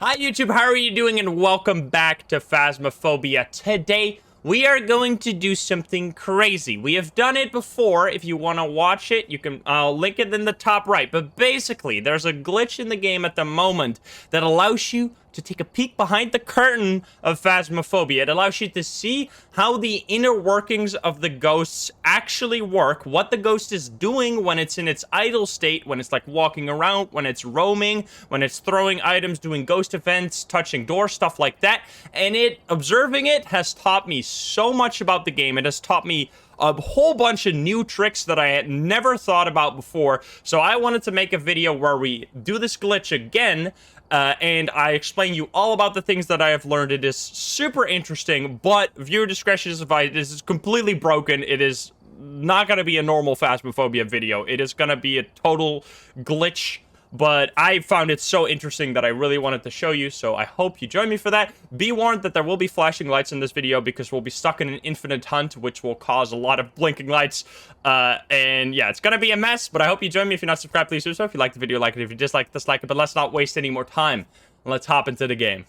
Hi YouTube, how are you doing? And welcome back to Phasmophobia. Today, we are going to do something crazy. We have done it before. If you want to watch it, you can, I'll link it in the top right. But basically, there's a glitch in the game at the moment that allows you to take a peek behind the curtain of Phasmophobia. It allows you to see how the inner workings of the ghosts actually work, what the ghost is doing when it's in its idle state, when it's like walking around, when it's roaming, when it's throwing items, doing ghost events, touching doors, stuff like that. And observing it has taught me so much about the game. It has taught me a whole bunch of new tricks that I had never thought about before. So I wanted to make a video where we do this glitch again, and I explain you all about the things that I have learned. It is super interesting, but viewer discretion is advised. This is completely broken. It is not going to be a normal Phasmophobia video. It is going to be a total glitch, but I found it so interesting that I really wanted to show you, so I hope you join me for that. Be warned that there will be flashing lights in this video because we'll be stuck in an infinite hunt, which will cause a lot of blinking lights. And yeah, it's gonna be a mess, but I hope you join me. If you're not subscribed, please do so. If you like the video, like it. If you dislike, dislike it. But let's not waste any more time. Let's hop into the game.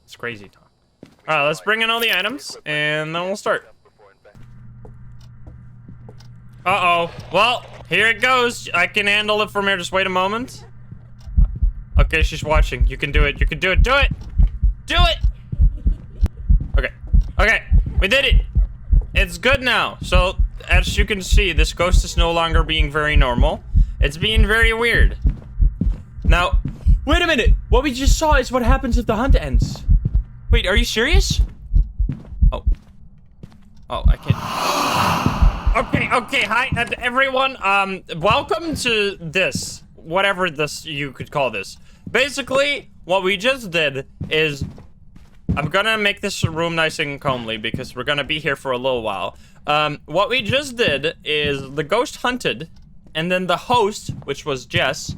It's crazy talk. Alright, let's bring in all the items, and then we'll start. Uh-oh. Well, here it goes. I can handle it from here. Just wait a moment. Okay, she's watching. You can do it. You can do it. Do it! Do it! Okay. Okay. We did it! It's good now. So, as you can see, this ghost is no longer being very normal. It's being very weird. Now, wait a minute! What we just saw is what happens if the hunt ends. Wait, are you serious? Oh. Oh, I can't... Okay, hi everyone, welcome to this, whatever this you could call this. Basically, what we just did is, I'm gonna make this room nice and comely because we're gonna be here for a little while. What we just did is the ghost hunted, and then the host, which was Jess,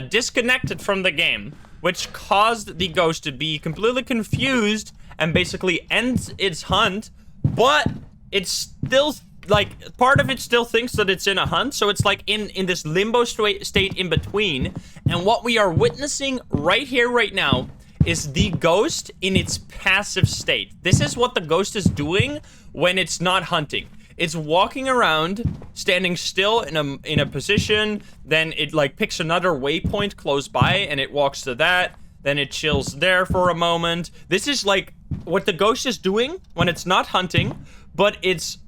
disconnected from the game, which caused the ghost to be completely confused and basically ends its hunt, but it's still... like, part of it still thinks that it's in a hunt, so it's like in this limbo state in between. And what we are witnessing right here, right now, is the ghost in its passive state. This is what the ghost is doing when it's not hunting. It's walking around, standing still in a position, then it like picks another waypoint close by and it walks to that, then it chills there for a moment. This is like what the ghost is doing when it's not hunting, but it's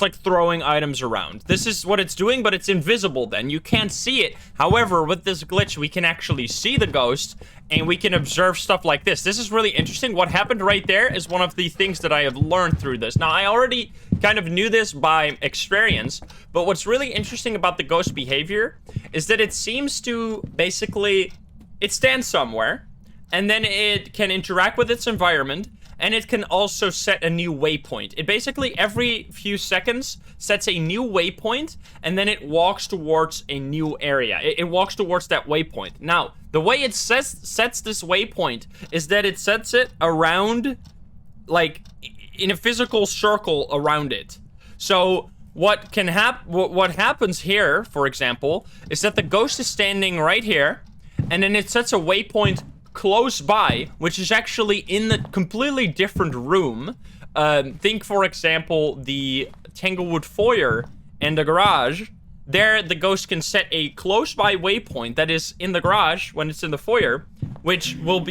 like throwing items around. This is what it's doing, but it's invisible then. You can't see it. However, with this glitch, we can actually see the ghost, and we can observe stuff like this. This is really interesting. What happened right there is one of the things that I have learned through this. Now, I already kind of knew this by experience, but what's really interesting about the ghost behavior is that it seems to basically... it stands somewhere, and then it can interact with its environment, and it can also set a new waypoint. It basically, every few seconds, sets a new waypoint, and then it walks towards a new area. It walks towards that waypoint. Now, the way it sets this waypoint is that it sets it around, like, in a physical circle around it. So, what happens here, for example, is that the ghost is standing right here, and then it sets a waypoint close by, which is actually in the completely different room. Think, for example, the Tanglewood foyer and the garage. There, the ghost can set a close by waypoint that is in the garage when it's in the foyer, which will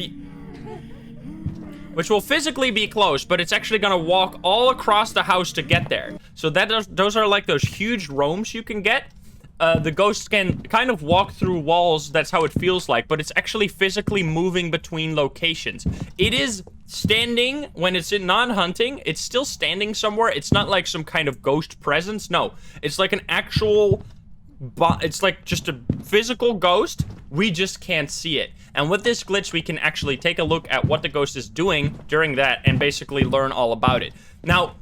physically be close, but it's actually gonna walk all across the house to get there. So those are like those huge roams you can get. The ghost can kind of walk through walls, that's how it feels like, but it's actually physically moving between locations. It is standing when it's in non-hunting, it's still standing somewhere. It's not like some kind of ghost presence, no. It's like an actual, it's like just a physical ghost, we just can't see it. And with this glitch, we can actually take a look at what the ghost is doing during that and basically learn all about it. Now,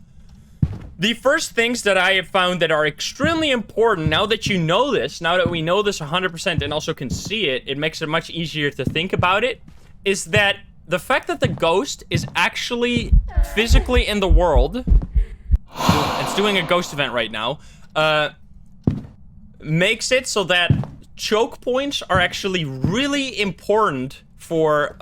the first things that I have found that are extremely important, now that you know this, now that we know this 100% and also can see it, it makes it much easier to think about it, is that the fact that the ghost is actually physically in the world, it's doing a ghost event right now, makes it so that choke points are actually really important for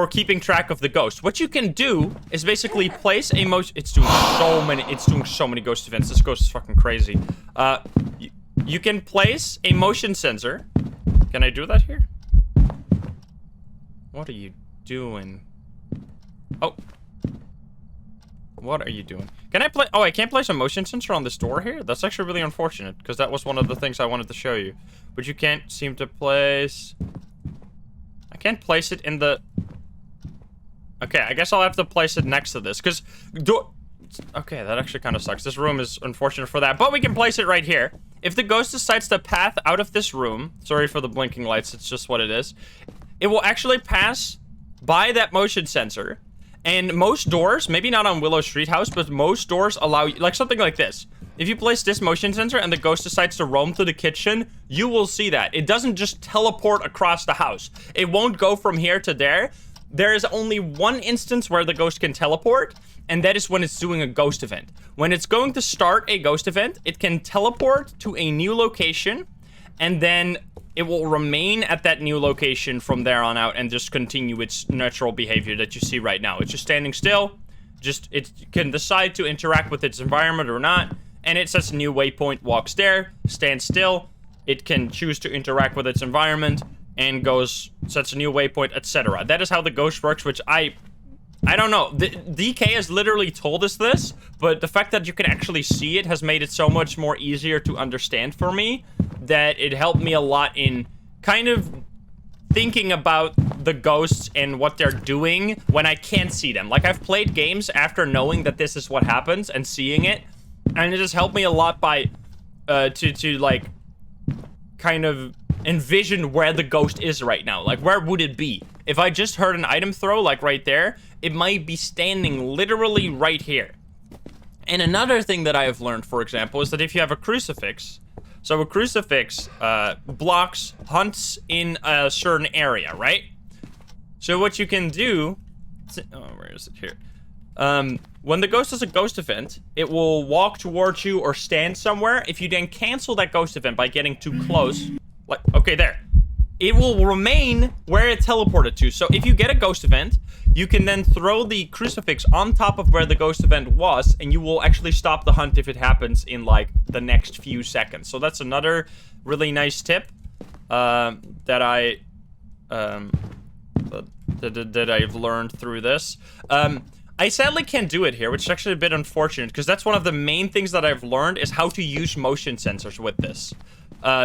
keeping track of the ghost. What you can do is basically place a motion. It's doing so many ghost events. This ghost is fucking crazy. You can place a motion sensor. Can I do that here? What are you doing? Oh. What are you doing? Can I play? Oh, I can't place a motion sensor on this door here? That's actually really unfortunate, because that was one of the things I wanted to show you. But you can't seem to place... I can't place it in the... Okay, I guess I'll have to place it next to this, because... Okay, that actually kind of sucks. This room is unfortunate for that, but we can place it right here. If the ghost decides to path out of this room... Sorry for the blinking lights, it's just what it is. It will actually pass by that motion sensor. And most doors, maybe not on Willow Street House, but most doors allow you, like something like this. If you place this motion sensor and the ghost decides to roam through the kitchen, you will see that. It doesn't just teleport across the house. It won't go from here to there. There is only one instance where the ghost can teleport, and that is when it's doing a ghost event. When it's going to start a ghost event, it can teleport to a new location, and then it will remain at that new location from there on out and just continue its natural behavior that you see right now. It's just standing still. It can decide to interact with its environment or not. And it sets a new waypoint, walks there, stands still. It can choose to interact with its environment and sets a new waypoint, etc. That is how the ghost works, which I don't know. The DK has literally told us this, but the fact that you can actually see it has made it so much more easier to understand for me, that it helped me a lot in kind of thinking about the ghosts and what they're doing when I can't see them. Like, I've played games after knowing that this is what happens and seeing it, and it has helped me a lot by to like kind of envision where the ghost is right now. Like, where would it be? If I just heard an item throw, like right there, it might be standing literally right here. And another thing that I have learned, for example, is that if you have a crucifix, so a crucifix blocks hunts in a certain area, right? So what you can do... Oh, where is it? Here. When the ghost does a ghost event, it will walk towards you or stand somewhere. If you then cancel that ghost event by getting too close... Like, okay, there. It will remain where it teleported to. So if you get a ghost event, you can then throw the crucifix on top of where the ghost event was, and you will actually stop the hunt if it happens in, like, the next few seconds. So that's another really nice tip that I've learned through this. I sadly can't do it here, which is actually a bit unfortunate, because that's one of the main things that I've learned is how to use motion sensors with this.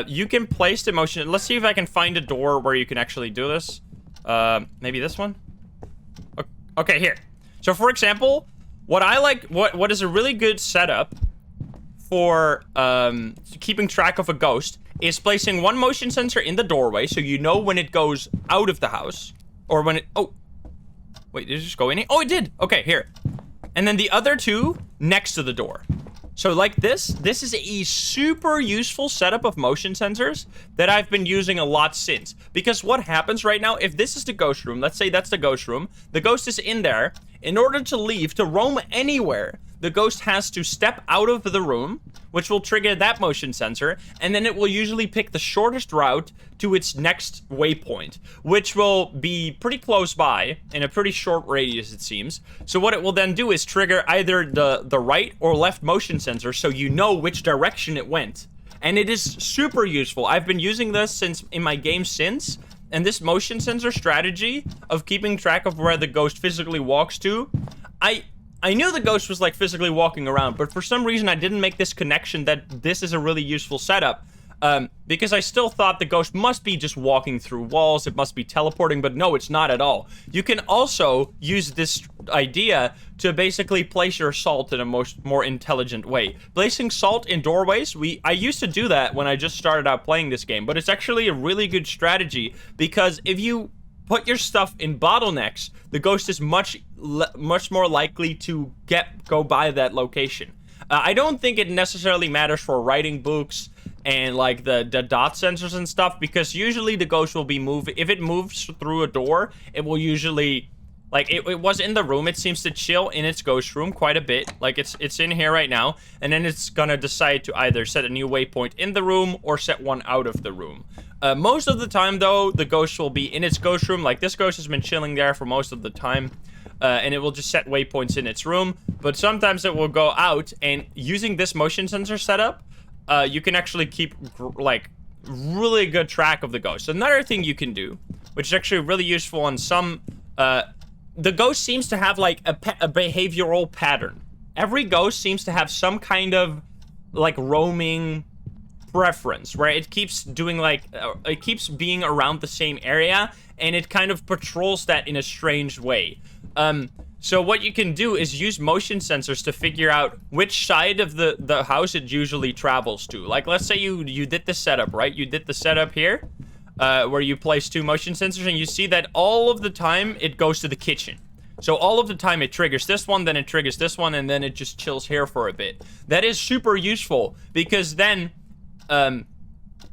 You can place the motion... Let's see if I can find a door where you can actually do this. Maybe this one? Okay, here. So, for example, what I like... What is a really good setup for keeping track of a ghost is placing one motion sensor in the doorway, so you know when it goes out of the house. Or when it... Oh. Wait, did it just go in here? Oh, it did! Okay, here. And then the other two next to the door. So like this is a super useful setup of motion sensors that I've been using a lot since. Because what happens right now, if this is the ghost room, let's say that's the ghost room, the ghost is in there. In order to leave, to roam anywhere, the ghost has to step out of the room, which will trigger that motion sensor, and then it will usually pick the shortest route to its next waypoint, which will be pretty close by, in a pretty short radius, it seems. So what it will then do is trigger either the right or left motion sensor, so you know which direction it went. And it is super useful. I've been using this in my game since, and this motion sensor strategy of keeping track of where the ghost physically walks to, I knew the ghost was like physically walking around, but for some reason I didn't make this connection that this is a really useful setup. Because I still thought the ghost must be just walking through walls, it must be teleporting, but no, it's not at all. You can also use this idea to basically place your salt in a more intelligent way. Placing salt in doorways, I used to do that when I just started out playing this game, but it's actually a really good strategy, because if you put your stuff in bottlenecks, the ghost is much more likely to go by that location. I don't think it necessarily matters for writing books and like the dot sensors and stuff, because usually the ghost will be moving. If it moves through a door, it will usually Like, it was in the room. It seems to chill in its ghost room quite a bit. Like, it's in here right now. And then it's gonna decide to either set a new waypoint in the room or set one out of the room. Most of the time, though, the ghost will be in its ghost room. Like, this ghost has been chilling there for most of the time. And it will just set waypoints in its room. But sometimes it will go out, and using this motion sensor setup, you can actually keep, like, really good track of the ghost. Another thing you can do, which is actually really useful on some... the ghost seems to have, like, a behavioral pattern. Every ghost seems to have some kind of, like, roaming preference, where it keeps doing, like, it keeps being around the same area, and it kind of patrols that in a strange way. So what you can do is use motion sensors to figure out which side of the house it usually travels to. Like, let's say you did the setup, right? You did the setup here, where you place 2 motion sensors, and you see that all of the time it goes to the kitchen. So all of the time it triggers this one, then it triggers this one, and then it just chills here for a bit. That is super useful, because then,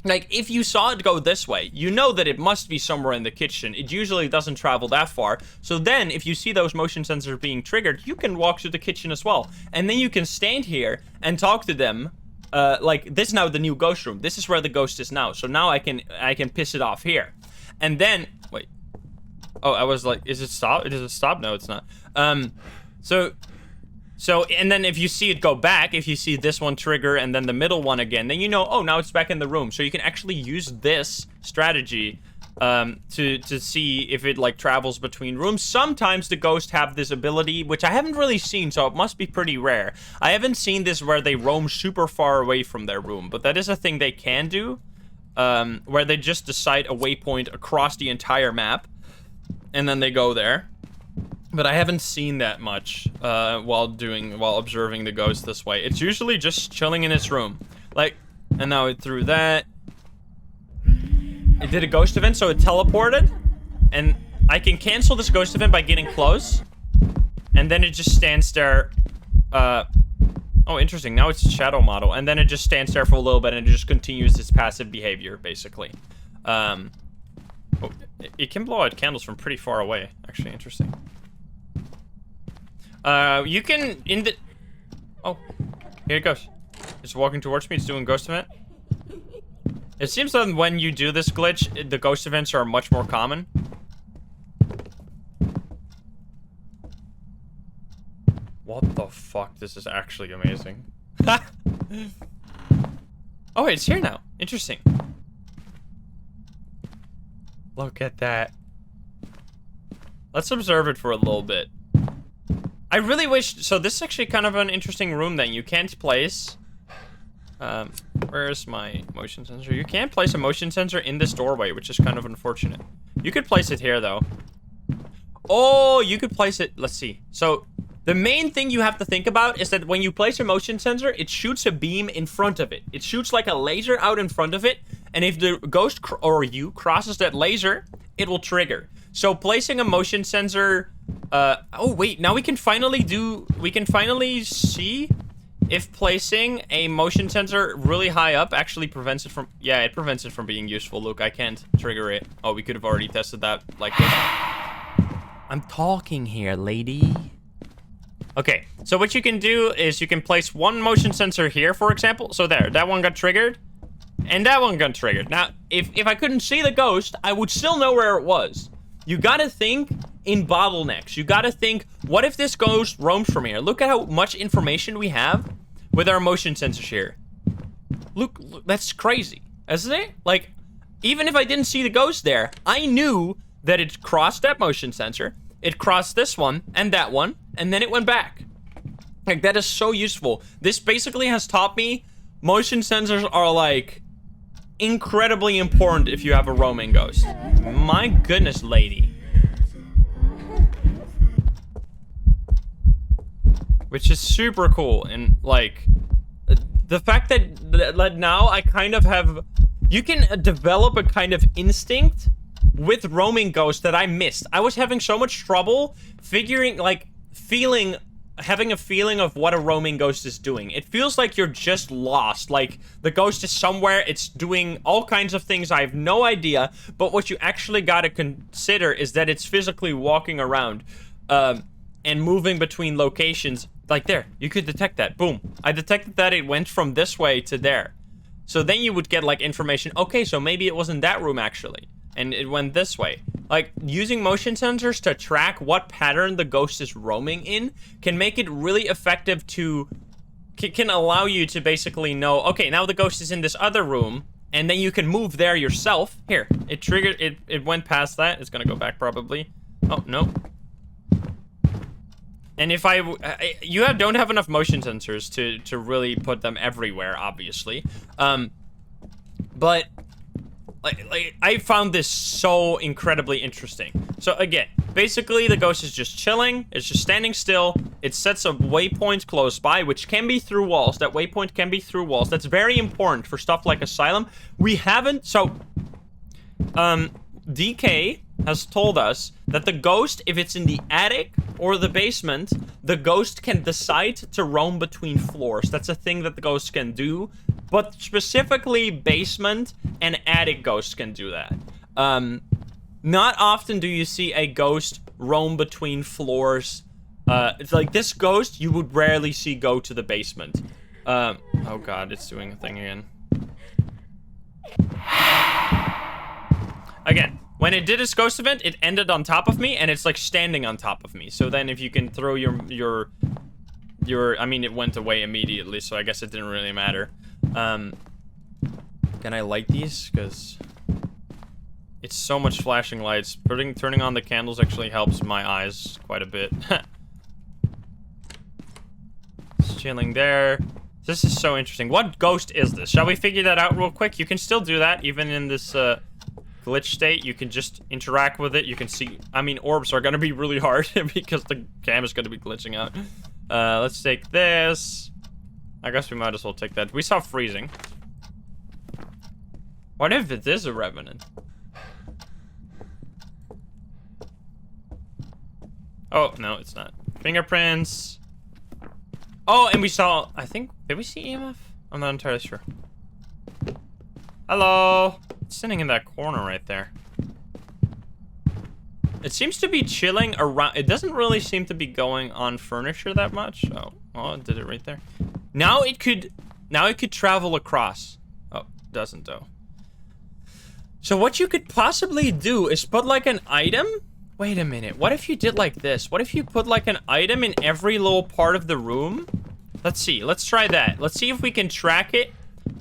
like, if you saw it go this way, you know that it must be somewhere in the kitchen. It usually doesn't travel that far. So then, if you see those motion sensors being triggered, you can walk to the kitchen as well. And then you can stand here and talk to them. Like, this is now the new ghost room. This is where the ghost is now. So now I can piss it off here. And then, wait. Oh, I was like, is it stop? Does it stop? No, it's not. So, and then if you see it go back, if you see this one trigger and then the middle one again, then you know, oh, now it's back in the room. So you can actually use this strategy to see if it, like, travels between rooms. Sometimes the ghosts have this ability, which I haven't really seen, so it must be pretty rare. I haven't seen this where they roam super far away from their room, but that is a thing they can do, where they just decide a waypoint across the entire map, and then they go there. But I haven't seen that much while observing the ghost this way. It's usually just chilling in its room. Like, and now it threw that. It did a ghost event, so it teleported. And I can cancel this ghost event by getting close. And then it just stands there. Oh, interesting. Now it's a shadow model. And then it just stands there for a little bit and it just continues its passive behavior, basically. Oh, it can blow out candles from pretty far away. Actually, interesting. You can, oh, here it goes. It's walking towards me, it's doing ghost event. It seems that when you do this glitch, the ghost events are much more common. What the fuck? This is actually amazing. Oh, it's here now. Interesting. Look at that. Let's observe it for a little bit. I really wish... So this is actually kind of an interesting room then. You can't place... where's my motion sensor? You can't place a motion sensor in this doorway, which is kind of unfortunate. You could place it here, though. Oh, you could place it... Let's see. So, the main thing you have to think about is that when you place a motion sensor, it shoots a beam in front of it. It shoots like a laser out in front of it, and if the ghost or you crosses that laser, it will trigger. So, placing a motion sensor... oh, wait. Now we can finally see... if placing a motion sensor really high up actually prevents it from... Yeah, it prevents it from being useful. Look, I can't trigger it. Oh, we could have already tested that like this. I'm talking here, lady. Okay, so what you can do is you can place one motion sensor here, for example. So there, that one got triggered. And that one got triggered. Now, if I couldn't see the ghost, I would still know where it was. You gotta think in bottlenecks. You gotta think, what if this ghost roams from here? Look at how much information we have with our motion sensors here. Look, that's crazy, isn't it? Like, even if I didn't see the ghost there, I knew that it crossed that motion sensor, it crossed this one, and then it went back. Like, that is so useful. This basically has taught me motion sensors are, like, incredibly important if you have a roaming ghost. My goodness, lady. Which is super cool, and like the fact that now I kind of have, you can develop a kind of instinct with roaming ghosts that I missed. I was having so much trouble figuring, like, having a feeling of what a roaming ghost is doing. It feels like you're just lost. Like, the ghost is somewhere, it's doing all kinds of things, I have no idea, but what you actually gotta consider is that it's physically walking around. and moving between locations. Like there, you could detect that. Boom. I detected that it went from this way to there. So then you would get like information. Okay, so maybe it wasn't that room actually. And it went this way. Like using motion sensors to track what pattern the ghost is roaming in can make it really effective to, can allow you to basically know, okay, now the ghost is in this other room, and then you can move there yourself. Here, it triggered, it went past that. It's gonna go back probably. Oh, no. And if you don't have enough motion sensors to really put them everywhere, obviously. But like I found this so incredibly interesting. So again, basically the ghost is just chilling. It's just standing still. It sets a waypoint close by, which can be through walls. That waypoint can be through walls. That's very important for stuff like Asylum. We haven't, so DK has told us that the ghost, if it's in the attic or the basement, the ghost can decide to roam between floors. That's a thing that the ghost can do, but specifically basement and attic ghosts can do that. Not often do you see a ghost roam between floors. It's like this ghost, you would rarely see go to the basement. Oh god, it's doing a thing again. Again, when it did its ghost event, it ended on top of me, and it's like standing on top of me. So then if you can throw your I mean, it went away immediately, so I guess it didn't really matter. Can I light these? Because it's so much flashing lights. Turning on the candles actually helps my eyes quite a bit. It's chilling there. This is so interesting. What ghost is this? Shall we figure that out real quick? You can still do that, even in this, glitch state. You can just interact with it. You can see, I mean, orbs are gonna be really hard because the cam is gonna be glitching out. Let's take this. I guess we might as well take that. We saw freezing. What if it is a revenant? Oh, no, it's not. Fingerprints. Oh, and we saw, I think, did we see EMF? I'm not entirely sure. Hello. It's sitting in that corner right there. It seems to be chilling around. It doesn't really seem to be going on furniture that much. Oh, it did it right there. Now it could travel across. Oh, it doesn't though. So what you could possibly do is put like an item. Wait a minute. What if you did like this? What if you put like an item in every little part of the room? Let's see. Let's try that. Let's see if we can track it.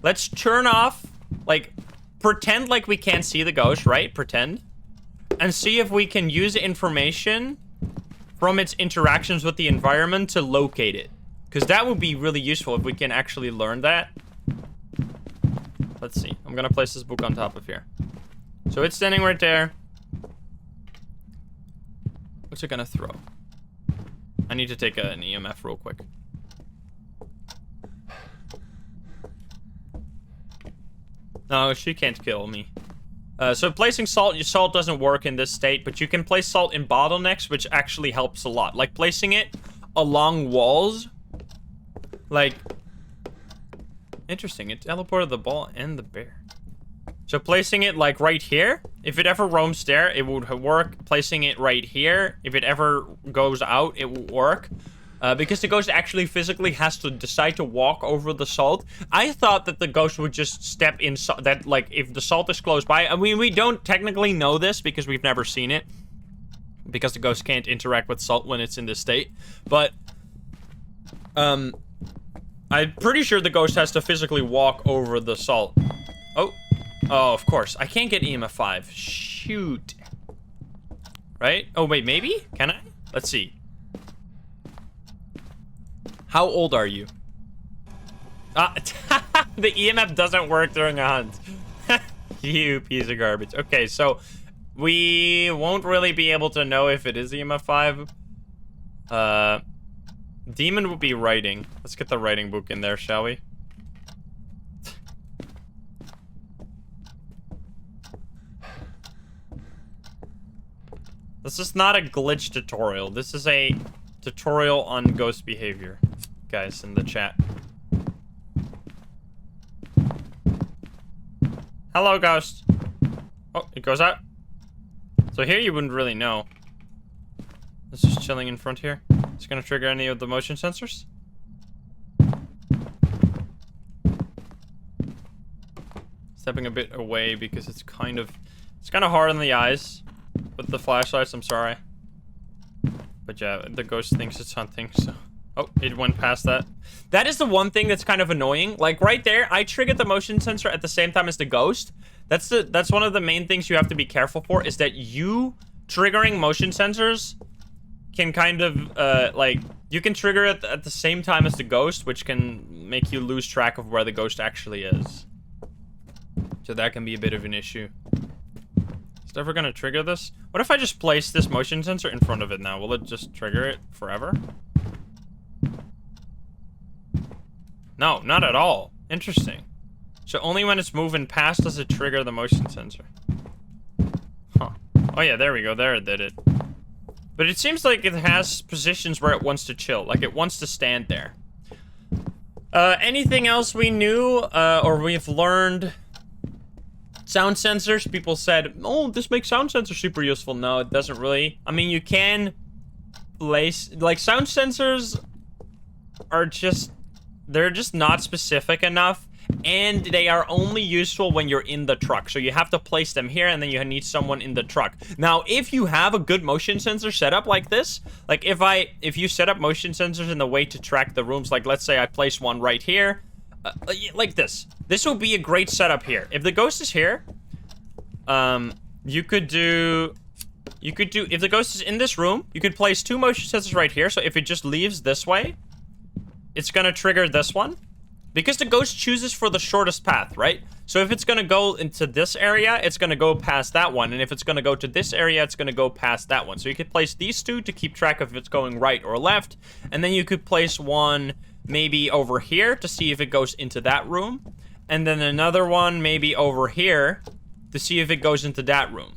Let's turn off, like, pretend like we can't see the ghost, right? Pretend. And see if we can use information from its interactions with the environment to locate it. Because that would be really useful if we can actually learn that. Let's see. I'm gonna place this book on top of here. So it's standing right there. What's it gonna throw? I need to take an EMF real quick. No, she can't kill me. So placing salt, your salt doesn't work in this state, but you can place salt in bottlenecks, which actually helps a lot. Like placing it along walls. Like, interesting, it teleported the ball and the bear. So placing it like right here, if it ever roams there, it would work. Placing it right here, if it ever goes out, it will work. Because the ghost actually physically has to decide to walk over the salt. I thought that the ghost would just step in, that like if the salt is close by. I mean, we don't technically know this because we've never seen it. Because the ghost can't interact with salt when it's in this state. But, I'm pretty sure the ghost has to physically walk over the salt. Oh. Oh, of course. I can't get EMF 5. Shoot. Right? Oh, wait, maybe? Can I? Let's see. How old are you? The EMF doesn't work during a hunt. You piece of garbage. Okay, so we won't really be able to know if it is EMF 5. Demon would be writing. Let's get the writing book in there, shall we? This is not a glitch tutorial. This is a tutorial on ghost behavior, guys, in the chat. Hello, ghost. Oh, it goes out. So here you wouldn't really know. It's just chilling in front here. It's gonna trigger any of the motion sensors. Stepping a bit away because it's kind of hard on the eyes with the flashlights. I'm sorry, but yeah, the ghost thinks it's hunting. So, oh, it went past that. That is the one thing that's kind of annoying. Like right there, I triggered the motion sensor at the same time as the ghost. That's one of the main things you have to be careful for, is that you triggering motion sensors can kind of like, you can trigger it at the same time as the ghost, which can make you lose track of where the ghost actually is. So that can be a bit of an issue. Is it ever gonna trigger this? What if I just place this motion sensor in front of it now? Will it just trigger it forever? No, not at all. Interesting. So only when it's moving past does it trigger the motion sensor. Huh. Oh yeah, there we go. There it did it. But it seems like it has positions where it wants to chill. Like it wants to stand there. Anything else we knew or we've learned? Sound sensors. People said, oh, this makes sound sensors super useful. No, it doesn't really. I mean, you can place... Like, sound sensors are just... They're just not specific enough. And they are only useful when you're in the truck. So you have to place them here, and then you need someone in the truck. Now, if you have a good motion sensor setup like this, like if you set up motion sensors in the way to track the rooms, like let's say I place one right here, like this. This will be a great setup here. If the ghost is here, you could do, if the ghost is in this room, you could place 2 motion sensors right here. So if it just leaves this way, it's gonna trigger this one. Because the ghost chooses for the shortest path, right? So if it's gonna go into this area, it's gonna go past that one. And if it's gonna go to this area, it's gonna go past that one. So you could place these 2 to keep track of if it's going right or left. And then you could place one maybe over here to see if it goes into that room. And then another one maybe over here to see if it goes into that room.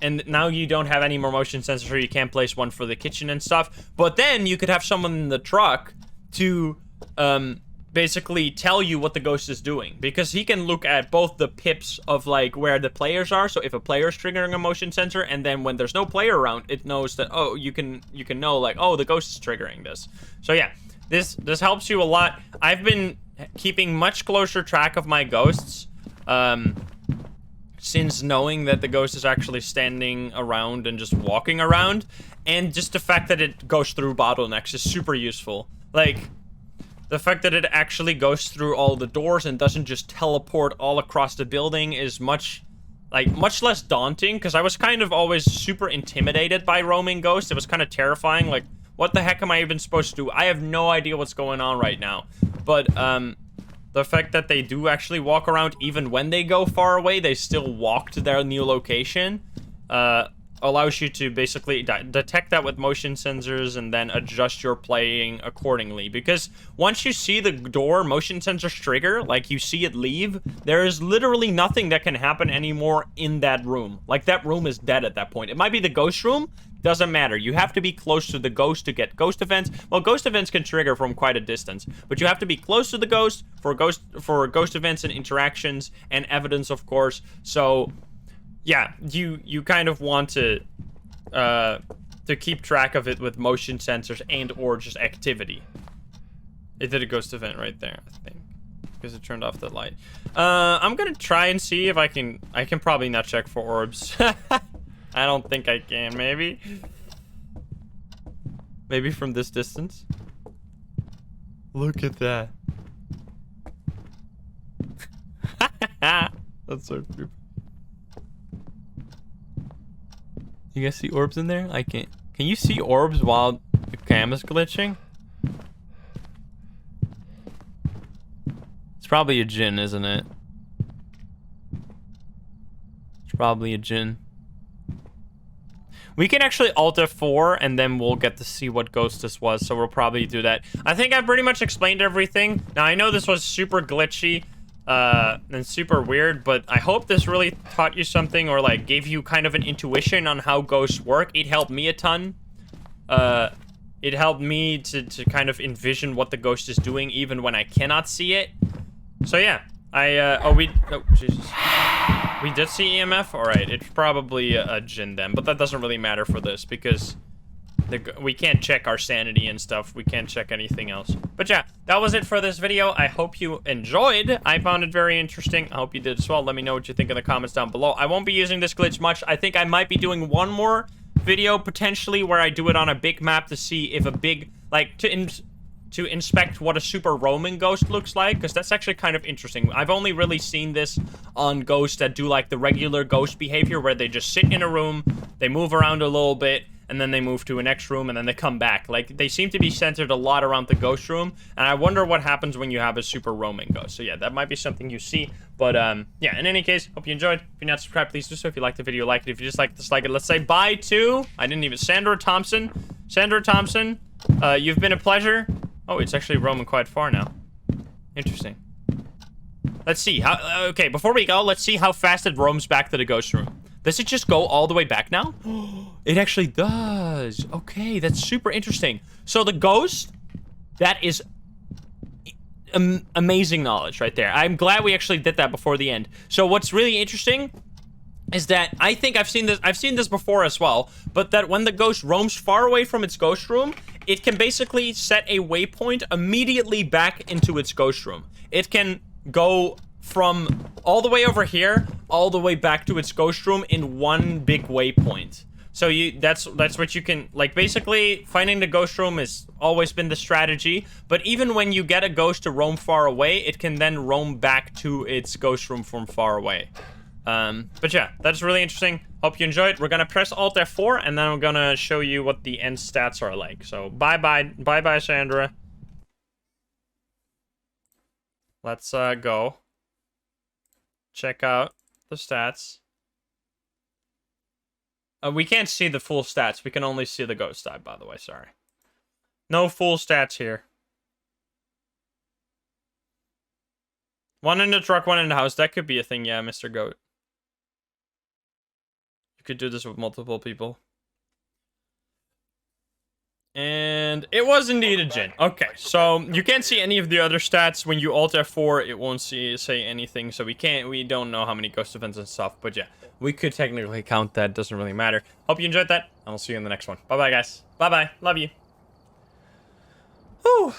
And now you don't have any more motion sensors, so you can't place one for the kitchen and stuff. But then you could have someone in the truck to basically tell you what the ghost is doing, because he can look at both the pips of like where the players are. So if a player is triggering a motion sensor, and then when there's no player around, it knows that, oh, you can know like, oh, the ghost is triggering this. So yeah, this helps you a lot. I've been keeping much closer track of my ghosts since knowing that the ghost is actually standing around and just walking around, and just the fact that it goes through bottlenecks is super useful. Like, the fact that it actually goes through all the doors and doesn't just teleport all across the building is much less daunting, because I was kind of always super intimidated by roaming ghosts. It was kind of terrifying. Like, what the heck am I even supposed to do? I have no idea what's going on right now. But, the fact that they do actually walk around, even when they go far away, they still walk to their new location, allows you to basically detect that with motion sensors and then adjust your playing accordingly. Because once you see the door motion sensors trigger, like you see it leave, there is literally nothing that can happen anymore in that room. Like, that room is dead at that point. It might be the ghost room, doesn't matter. You have to be close to the ghost to get ghost events. Well, ghost events can trigger from quite a distance, but you have to be close to the ghost for ghost events and interactions and evidence, of course. So yeah, you kind of want to keep track of it with motion sensors and or just activity. It did a ghost event right there, I think, because it turned off the light. I'm gonna try and see if I can probably not check for orbs. I don't think I can. Maybe from this distance. Look at that. That's so stupid. You guys see orbs in there? I can't. Can you see orbs while the cam is glitching? It's probably a djinn, isn't it? It's probably a djinn. We can actually Alt F4 and then we'll get to see what ghost this was, so we'll probably do that. I think I've pretty much explained everything. Now, I know this was super glitchy and super weird, but I hope this really taught you something, or like gave you kind of an intuition on how ghosts work. It helped me a ton. It helped me to kind of envision what the ghost is doing even when I cannot see it. So yeah, oh Jesus. We did see EMF? Alright, it's probably a djinn then, but that doesn't really matter for this, because we can't check our sanity and stuff. We can't check anything else. But yeah, that was it for this video. I hope you enjoyed. I found it very interesting. I hope you did as well. Let me know what you think in the comments down below. I won't be using this glitch much. I think I might be doing one more video potentially where I do it on a big map to see if a big, like, to inspect what a super roaming ghost looks like, because that's actually kind of interesting. I've only really seen this on ghosts that do like the regular ghost behavior where they just sit in a room, they move around a little bit, and then they move to a next room, and then they come back. Like, they seem to be centered a lot around the ghost room, and I wonder what happens when you have a super roaming ghost. So yeah, that might be something you see. But yeah, in any case, hope you enjoyed. If you're not subscribed, please do so. If you liked the video, like it. If you dislike, dislike it. Let's say bye to, I didn't even, Sandra Thompson. Sandra Thompson, you've been a pleasure. Oh, it's actually roaming quite far now. Interesting. Let's see how, okay, before we go, let's see how fast it roams back to the ghost room. Does it just go all the way back now? It actually does. Okay, that's super interesting. So the ghost, that is amazing knowledge right there. I'm glad we actually did that before the end. So what's really interesting is that I think I've seen this before as well, but that when the ghost roams far away from its ghost room, it can basically set a waypoint immediately back into its ghost room. It can go from all the way over here, all the way back to its ghost room in one big waypoint. So that's what you can, like, basically finding the ghost room has always been the strategy, but even when you get a ghost to roam far away, it can then roam back to its ghost room from far away. But yeah, that's really interesting. Hope you enjoyed. We're gonna press Alt F4, and then I'm gonna show you what the end stats are like. So bye-bye, Sandra. Let's go check out the stats. We can't see the full stats. We can only see the ghost type, by the way. Sorry. No full stats here. One in the truck, one in the house. That could be a thing, yeah, Mr. Goat. You could do this with multiple people. And it was indeed a Jinn. Okay, so you can't see any of the other stats. When you Alt F4, it won't say anything. So we don't know how many ghost events and stuff. But yeah, we could technically count that. Doesn't really matter. Hope you enjoyed that. And I'll see you in the next one. Bye-bye, guys. Bye-bye. Love you. Whew.